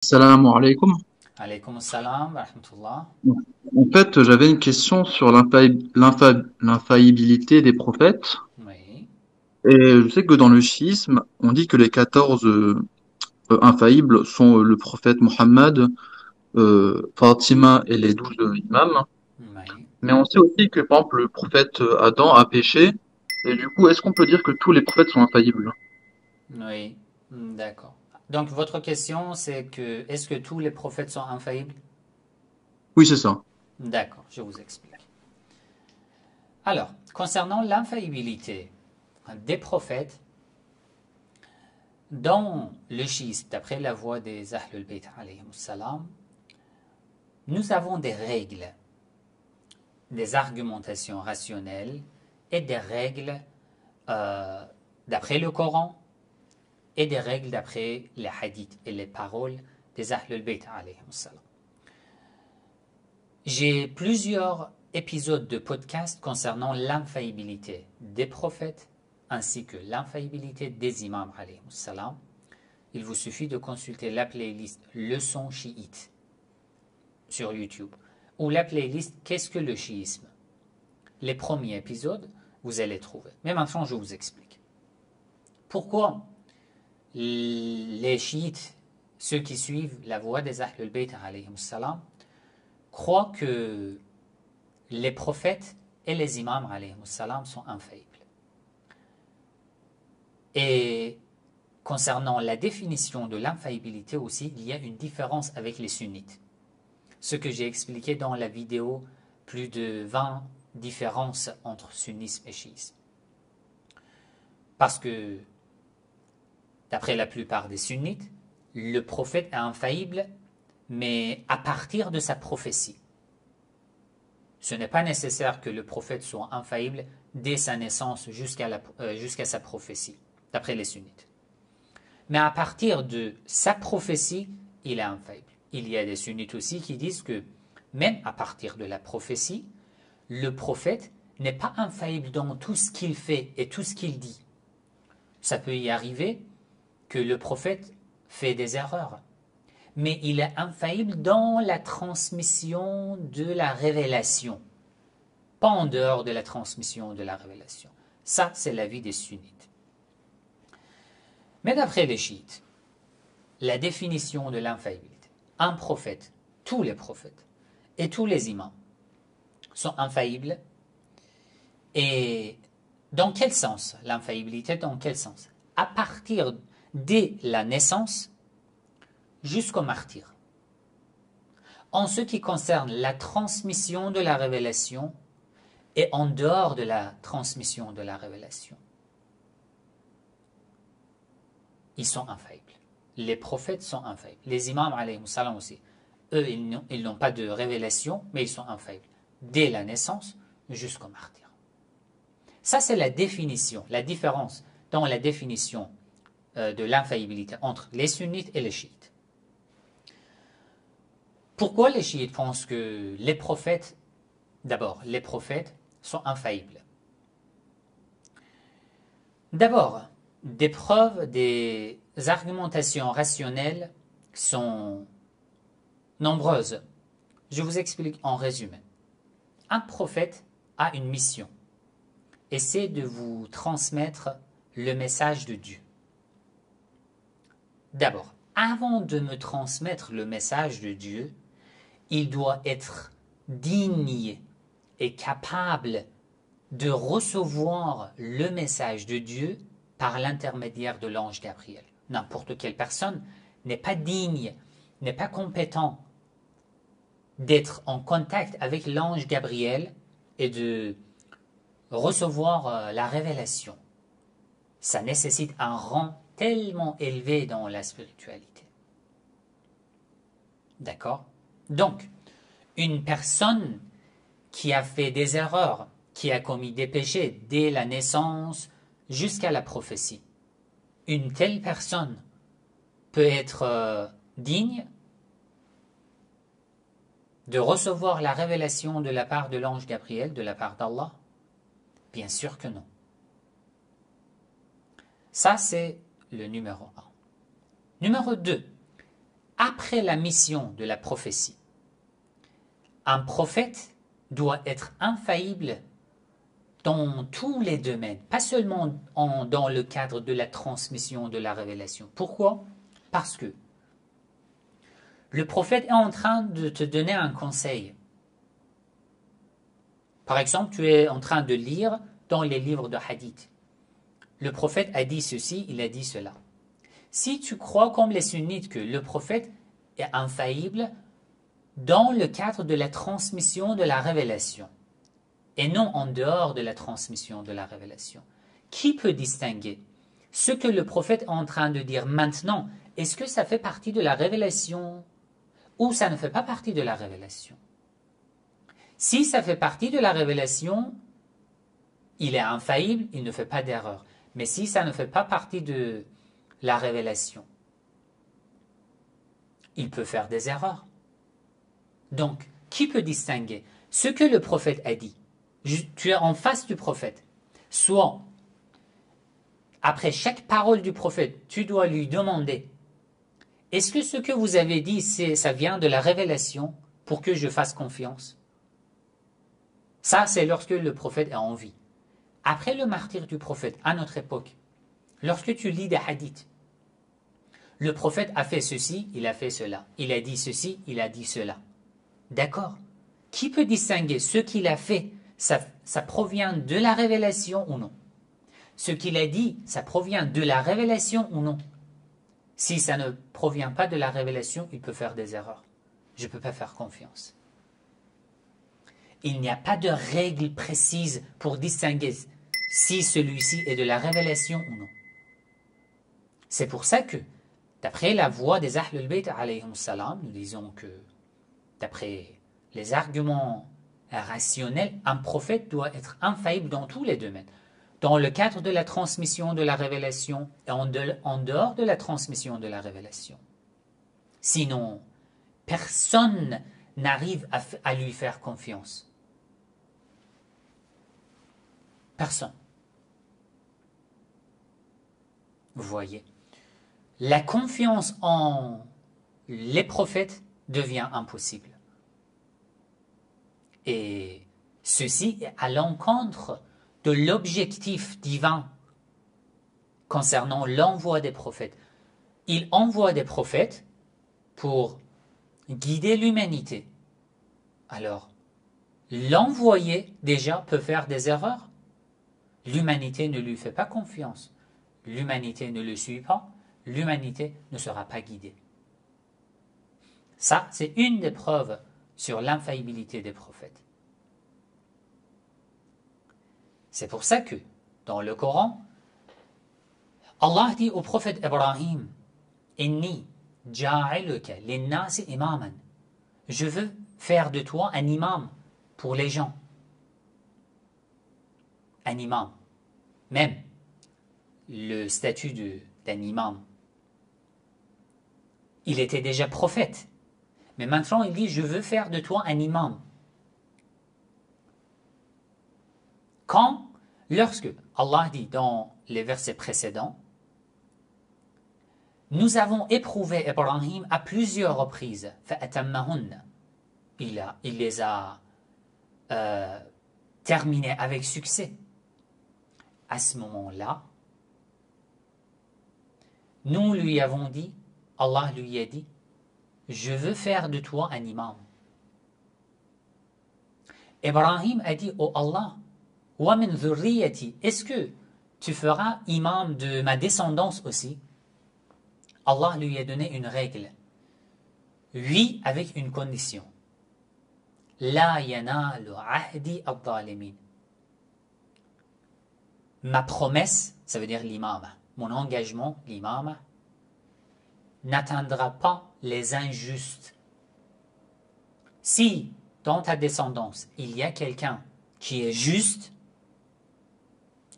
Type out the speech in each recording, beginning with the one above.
Salam alaikum. Alaykoum salam wa rahmatullah. En fait, j'avais une question sur l'infaillibilité des prophètes. Oui, Et je sais que dans le chiisme, on dit que les 14 infaillibles sont le prophète Mohammed, Fatima et les 12 imams. oui, Mais on sait aussi que, par exemple, le prophète Adam a péché. Et du coup, est-ce qu'on peut dire que tous les prophètes sont infaillibles? oui. D'accord. Donc, votre question, c'est que est-ce que tous les prophètes sont infaillibles? Oui, c'est ça. D'accord, je vous explique. Alors, concernant l'infaillibilité des prophètes, dans le schisme, d'après la voix des Ahlul Bayt alayhimus salam, nous avons des règles, des argumentations rationnelles et des règles euh, d'après le Coran et des règles d'après les hadiths et les paroles des Ahlul Bayt alayhim salam. J'ai plusieurs épisodes de podcast concernant l'infaillibilité des prophètes ainsi que l'infaillibilité des imams alayhim salam. Il vous suffit de consulter la playlist Leçons chiites sur YouTube ou la playlist Qu'est-ce que le chiisme. Les premiers épisodes, vous allez trouver. Mais maintenant, je vous explique. Pourquoi les chiites, ceux qui suivent la voie des Ahlul Bayt alayhim salam, croient que les prophètes et les imams alayhim salam sont infaillibles. Et concernant la définition de l'infaillibilité aussi, il y a une différence avec les sunnites. Ce que j'ai expliqué dans la vidéo, plus de 20 différences entre sunnisme et chiisme. Parce que, d'après la plupart des sunnites, le prophète est infaillible, mais à partir de sa prophétie. Ce n'est pas nécessaire que le prophète soit infaillible dès sa naissance jusqu'à sa prophétie, d'après les sunnites. Mais à partir de sa prophétie, il est infaillible. Il y a des sunnites aussi qui disent que même à partir de la prophétie, le prophète n'est pas infaillible dans tout ce qu'il fait et tout ce qu'il dit. Ça peut y arriver que le prophète fait des erreurs, mais il est infaillible dans la transmission de la révélation, pas en dehors de la transmission de la révélation. Ça, c'est l'avis des sunnites. Mais d'après les chiites, la définition de l'infaillibilité, un prophète, tous les prophètes et tous les imams sont infaillibles. Et dans quel sens l'infaillibilité? Dans quel sens? À partir dès la naissance jusqu'au martyre. En ce qui concerne la transmission de la révélation et en dehors de la transmission de la révélation, ils sont infaillibles. Les prophètes sont infaillibles. Les imams, alayhim salam aussi. Eux, ils n'ont pas de révélation, mais ils sont infaillibles. Dès la naissance jusqu'au martyre. Ça, c'est la définition, la différence dans la définition de l'infaillibilité entre les sunnites et les chiites. Pourquoi les chiites pensent que les prophètes, d'abord, les prophètes sont infaillibles? D'abord, des preuves, des argumentations rationnelles sont nombreuses. Je vous explique en résumé. Un prophète a une mission et c'est de vous transmettre le message de Dieu. D'abord, avant de me transmettre le message de Dieu, il doit être digne et capable de recevoir le message de Dieu par l'intermédiaire de l'ange Gabriel. N'importe quelle personne n'est pas digne, n'est pas compétent d'être en contact avec l'ange Gabriel et de recevoir la révélation. Ça nécessite un rang tellement élevé dans la spiritualité. D'accord? Donc, une personne qui a fait des erreurs, qui a commis des péchés dès la naissance jusqu'à la prophétie, une telle personne peut être digne de recevoir la révélation de la part de l'ange Gabriel, de la part d'Allah? Bien sûr que non. Ça, c'est le numéro un. Numéro 2. après la mission de la prophétie, un prophète doit être infaillible dans tous les domaines, pas seulement dans le cadre de la transmission de la révélation. Pourquoi? Parce que le prophète est en train de te donner un conseil. Par exemple, tu es en train de lire dans les livres de hadith. Le prophète a dit ceci, il a dit cela. Si tu crois comme les sunnites que le prophète est infaillible dans le cadre de la transmission de la révélation, et non en dehors de la transmission de la révélation, qui peut distinguer ce que le prophète est en train de dire maintenant? Est-ce que ça fait partie de la révélation ou ça ne fait pas partie de la révélation? Si ça fait partie de la révélation, il est infaillible, il ne fait pas d'erreur. Mais si ça ne fait pas partie de la révélation, il peut faire des erreurs. Donc, qui peut distinguer ce que le prophète a dit? Tu es en face du prophète. Soit, après chaque parole du prophète, tu dois lui demander, est-ce que ce que vous avez dit, ça vient de la révélation pour que je fasse confiance? Ça, c'est lorsque le prophète est en vie. Après le martyre du prophète, à notre époque, lorsque tu lis des hadiths, le prophète a fait ceci, il a fait cela. Il a dit ceci, il a dit cela. D'accord? Qui peut distinguer ce qu'il a fait, ça provient de la révélation ou non? Ce qu'il a dit, ça provient de la révélation ou non? Si ça ne provient pas de la révélation, il peut faire des erreurs. Je ne peux pas faire confiance. Il n'y a pas de règle précise pour distinguer si celui-ci est de la révélation ou non. C'est pour ça que, d'après la voix des Ahlul Bayt alayhim salam, nous disons que, d'après les arguments rationnels, un prophète doit être infaillible dans tous les domaines. Dans le cadre de la transmission de la révélation et en dehors de la transmission de la révélation. Sinon, personne n'arrive à lui faire confiance. Personne. Vous voyez, la confiance en les prophètes devient impossible. Et ceci est à l'encontre de l'objectif divin concernant l'envoi des prophètes. Il envoie des prophètes pour guider l'humanité. Alors, l'envoyé déjà peut faire des erreurs. L'humanité ne lui fait pas confiance. L'humanité ne le suit pas. L'humanité ne sera pas guidée. Ça, c'est une des preuves sur l'infaillibilité des prophètes. C'est pour ça que, dans le Coran, Allah dit au prophète Ibrahim, « Inni ja'aluka linnasi imaman » Je veux faire de toi un imam pour les gens. Un imam. Même le statut d'un imam. Il était déjà prophète. Mais maintenant, il dit, je veux faire de toi un imam. Lorsque Allah dit dans les versets précédents, nous avons éprouvé Ibrahim à plusieurs reprises. فَأَتَمَّهُنَّ Il les a terminés avec succès. À ce moment-là, nous lui avons dit, Allah lui a dit, je veux faire de toi un imam. Ibrahim a dit, oh Allah, wa min dhurriyati, est-ce que tu feras imam de ma descendance aussi? Allah lui a donné une règle. Oui, avec une condition. La yanalu ahdi ad-dhalimin. Ma promesse, ça veut dire l'imam, mon engagement, l'imam, n'atteindra pas les injustes. Si dans ta descendance, il y a quelqu'un qui est juste,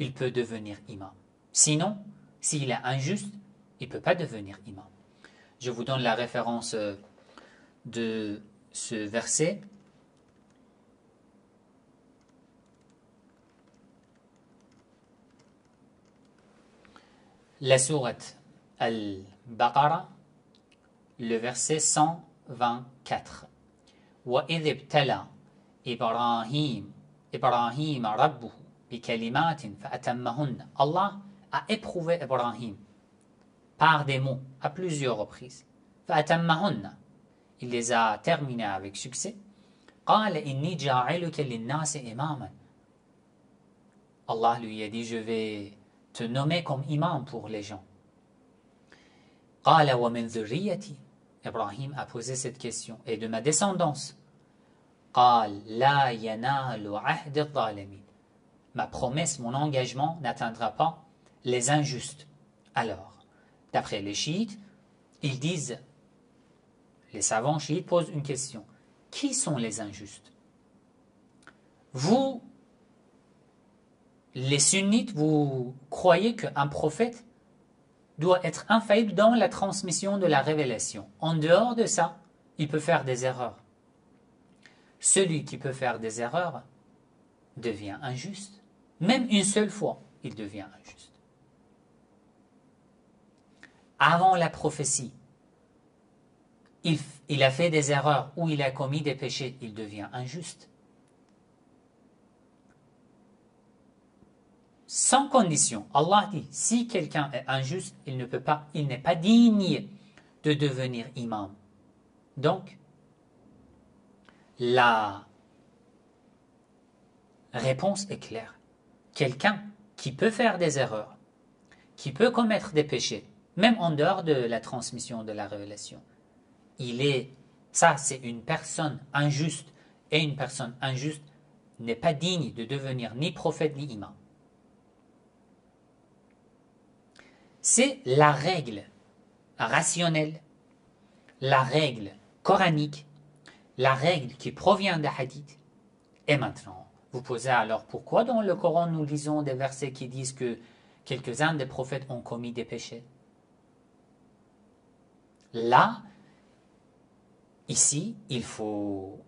il peut devenir imam. Sinon, s'il est injuste, il ne peut pas devenir imam. Je vous donne la référence de ce verset. La sourate Al-Baqarah, le verset 124. وَإِذِ ابْتَلَى إِبْرَاهِيمَ رَبُّهُ بِكَلِمَاتٍ فَأَتَمَّهُنَّ. Allah a éprouvé Ibrahim par des mots à plusieurs reprises. فَأَتَمَّهُنَّ. Il les a terminés avec succès. قَالَ إِنِّي جَاعِلُكَ لِلنَّاسِ إِمَامًا. Allah lui a dit, je vais te nommer comme imam pour les gens. قَالَ وَمِنْ ذُرِّيَّتِي. Ibrahim a posé cette question. Et de ma descendance. قَالَ لَا يَنَالُ عَهْدِ الظَّالِمِينَ. Ma promesse, mon engagement n'atteindra pas les injustes. Alors, d'après les chiites, ils disent, les savants chiites posent une question. Qui sont les injustes? Vous, les sunnites, vous croyez qu'un prophète doit être infaillible dans la transmission de la révélation. En dehors de ça, il peut faire des erreurs. Celui qui peut faire des erreurs devient injuste. Même une seule fois, il devient injuste. Avant la prophétie, il a fait des erreurs ou il a commis des péchés, il devient injuste. Sans condition. Allah dit, si quelqu'un est injuste, il n'est pas digne de devenir imam. Donc, la réponse est claire. Quelqu'un qui peut faire des erreurs, qui peut commettre des péchés, même en dehors de la transmission de la révélation, c'est une personne injuste, et une personne injuste n'est pas digne de devenir ni prophète ni imam. C'est la règle rationnelle, la règle coranique, la règle qui provient des hadiths. Et maintenant, vous posez alors pourquoi dans le Coran nous lisons des versets qui disent que quelques-uns des prophètes ont commis des péchés? Là, ici, il faut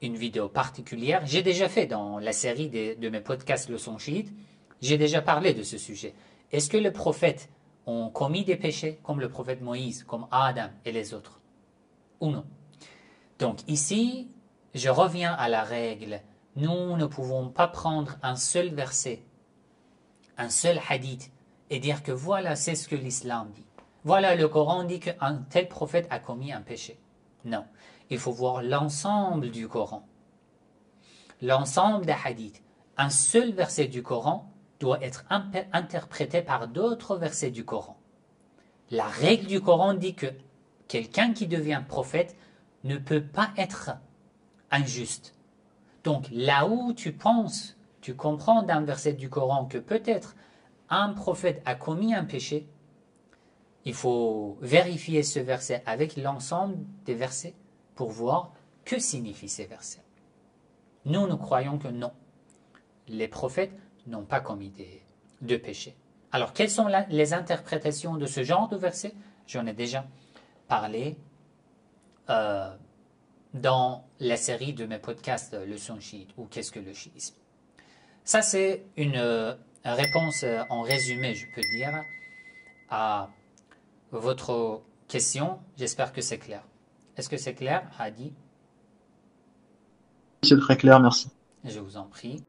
une vidéo particulière. J'ai déjà fait dans la série de mes podcasts Leçons chiites, j'ai déjà parlé de ce sujet. Est-ce que les prophètes ont commis des péchés comme le prophète Moïse, comme Adam et les autres? Ou non? Donc ici, je reviens à la règle. Nous ne pouvons pas prendre un seul verset, un seul hadith, et dire que voilà, c'est ce que l'islam dit. Voilà, le Coran dit qu'un tel prophète a commis un péché. Non, il faut voir l'ensemble du Coran, l'ensemble des hadiths. Un seul verset du Coran doit être interprété par d'autres versets du Coran. La règle du Coran dit que quelqu'un qui devient prophète ne peut pas être injuste. Donc là où tu penses, tu comprends d'un verset du Coran que peut-être un prophète a commis un péché, il faut vérifier ce verset avec l'ensemble des versets pour voir que signifient ces versets. Nous croyons que non. Les prophètes n'ont pas commis de péchés. Alors, quelles sont les interprétations de ce genre de versets? J'en ai déjà parlé dans la série de mes podcasts Leçons chiites ou Qu'est-ce que le chiisme? Ça, c'est une réponse en résumé, je peux dire, à votre question. J'espère que c'est clair. Est-ce que c'est clair, Hadi? C'est très clair, merci. Je vous en prie.